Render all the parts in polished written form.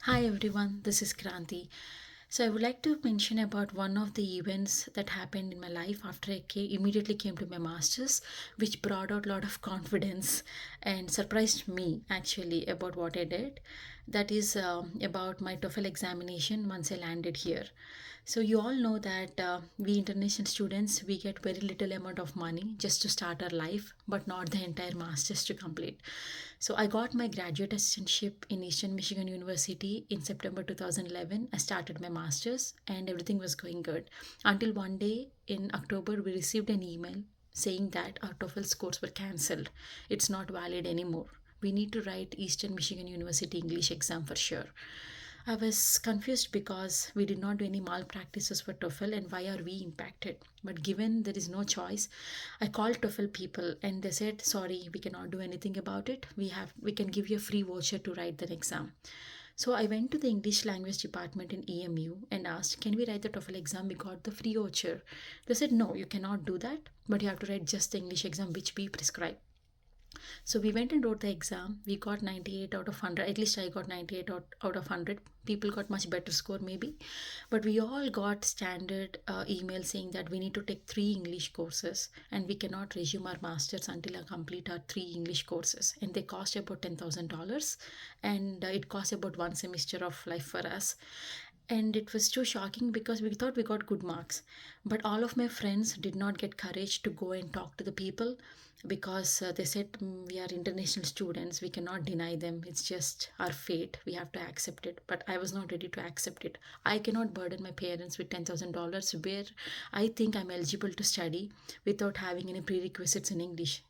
Hi everyone, this is Kranti. So I would like to mention about one of the events that happened in my life after immediately came to my masters, which brought out a lot of confidence and surprised me actually about what I did. That is about my TOEFL examination once I landed here. So you all know that we international students we get very little amount of money just to start our life, but not the entire masters to complete. So I got my graduate assistantship in Eastern Michigan University in September 2011. I started my masters and everything was going good until one day in October we received an email saying that our TOEFL scores were cancelled. It's not valid anymore. We need to write Eastern Michigan University English exam for sure. I was confused because we did not do any malpractices for TOEFL and why are we impacted? But given there is no choice, I called TOEFL people and they said, sorry, we cannot do anything about it. We can give you a free voucher to write the exam. So I went to the English language department in EMU and asked, can we write the TOEFL exam? We got the free voucher. They said, no, you cannot do that, but you have to write just the English exam which we prescribe. So we went and wrote the exam. We got 98 out of 100. At least I got 98 out of 100. People got much better score maybe. But we all got standard email saying that we need to take three English courses and we cannot resume our masters until I complete our three English courses. And they cost about $10,000 and it cost about one semester of life for us, and it was too shocking because we thought we got good marks, but all of my friends did not get courage to go and talk to the people because they said, we are international students, we cannot deny them, it's just our fate, we have to accept it." But I was not ready to accept it. I cannot burden my parents with $10,000 where I think I'm eligible to study without having any prerequisites in English.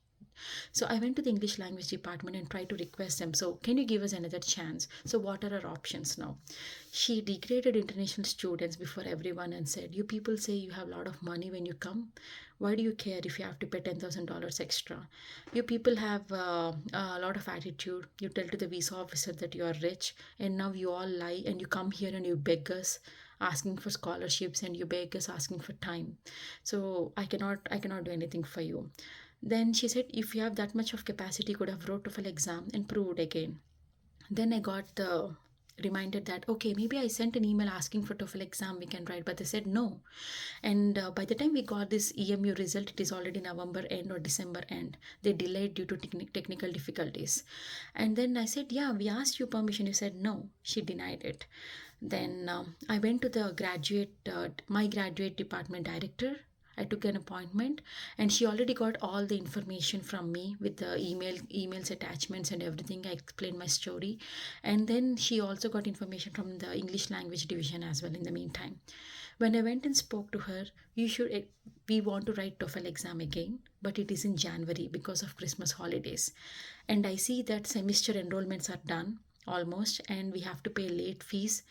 So I went to the English language department and tried to request them, so can you give us another chance? So what are our options now? She degraded international students before everyone and said, you people say you have a lot of money when you come. Why do you care if you have to pay $10,000 extra? You people have a lot of attitude. You tell to the visa officer that you are rich, and now you all lie and you come here and you beg us asking for scholarships and you beg us asking for time. So I cannot do anything for you. Then she said, if you have that much of capacity, you could have wrote TOEFL exam and proved again. Then I got the reminder that okay, maybe I sent an email asking for TOEFL exam we can write, but they said no. And by the time we got this EMU result, it is already November end or December end. They delayed due to technical difficulties. And then I said, yeah, we asked you permission. You said no. She denied it. Then I went to the my graduate department director. I took an appointment and she already got all the information from me with the emails attachments and everything. I explained my story, and then she also got information from the English language division as well in the meantime. When I went and spoke to her, we want to write TOEFL exam again, but it is in January because of Christmas holidays. And I see that semester enrollments are done almost, and we have to pay late fees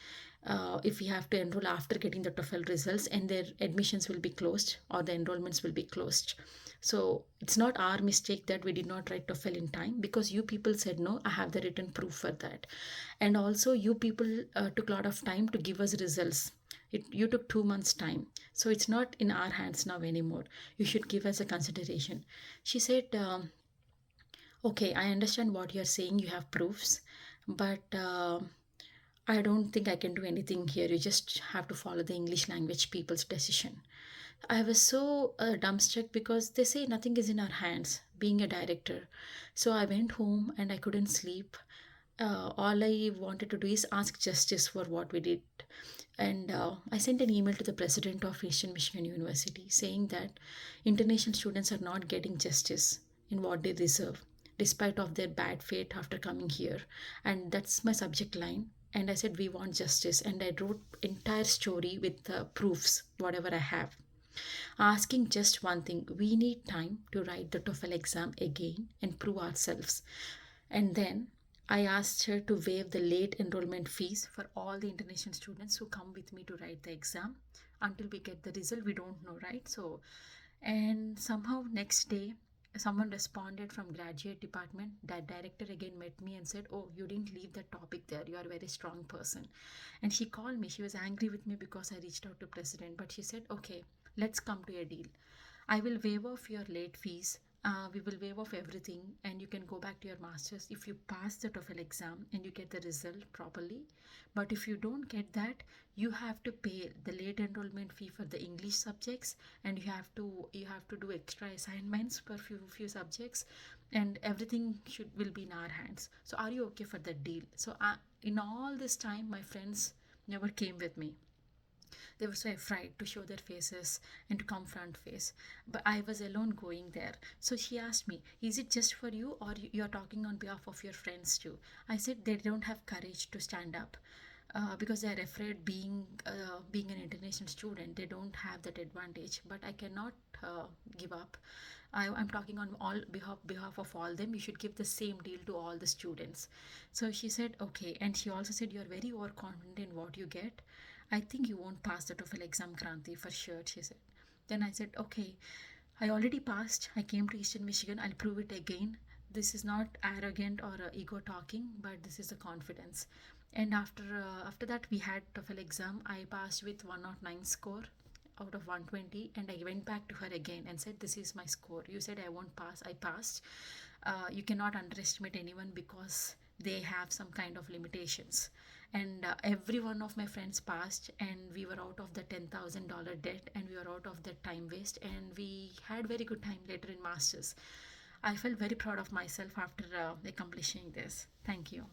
if we have to enroll after getting the TOEFL results, and their admissions will be closed or the enrollments will be closed. So it's not our mistake that we did not write TOEFL in time because you people said no. I have the written proof for that, and also you people took a lot of time to give us results. You took 2 months time, so it's not in our hands now anymore. You should give us a consideration. She said, okay, I understand what you're saying. You have proofs, but I don't think I can do anything here. You just have to follow the English language people's decision. I was so dumbstruck because they say nothing is in our hands, being a director. So I went home and I couldn't sleep. All I wanted to do is ask justice for what we did. And I sent an email to the president of Eastern Michigan University saying that international students are not getting justice in what they deserve, despite of their bad fate after coming here. And that's my subject line. And I said we want justice, and I wrote entire story with proofs, whatever I have, asking just one thing: we need time to write the TOEFL exam again and prove ourselves. And then I asked her to waive the late enrollment fees for all the international students who come with me to write the exam until we get the result. We don't know, right? So, and somehow next day, someone responded from graduate department. That director again met me and said, oh, you didn't leave that topic there, you are a very strong person. And she called me. She was angry with me because I reached out to president, but she said, okay, let's come to a deal. I will waive off your late fees we will waive off everything and you can go back to your masters if you pass the TOEFL exam and you get the result properly. But if you don't get that, you have to pay the late enrollment fee for the English subjects, and you have to do extra assignments for few subjects, and everything should will be in our hands. So are you okay for that deal? So in all this time my friends never came with me. They were so afraid to show their faces and to come front face. But I was alone going there. So she asked me, is it just for you or you're talking on behalf of your friends too? I said they don't have courage to stand up. Because they are afraid being an international student, they don't have that advantage. But I cannot give up. I'm talking on all behalf of all them. You should give the same deal to all the students. So she said okay, and she also said you're very overconfident in what you get. I think you won't pass the TOEFL exam, Kranti, for sure, she said. Then I said okay, I already passed. I came to Eastern Michigan. I'll prove it again. This is not arrogant or ego talking, but this is the confidence. And after that, we had TOEFL exam. I passed with 109 score out of 120, and I went back to her again and said, "This is my score. You said I won't pass. I passed. You cannot underestimate anyone because they have some kind of limitations." And every one of my friends passed, and we were out of the $10,000 debt, and we were out of the time waste, and we had very good time later in masters. I felt very proud of myself after accomplishing this. Thank you.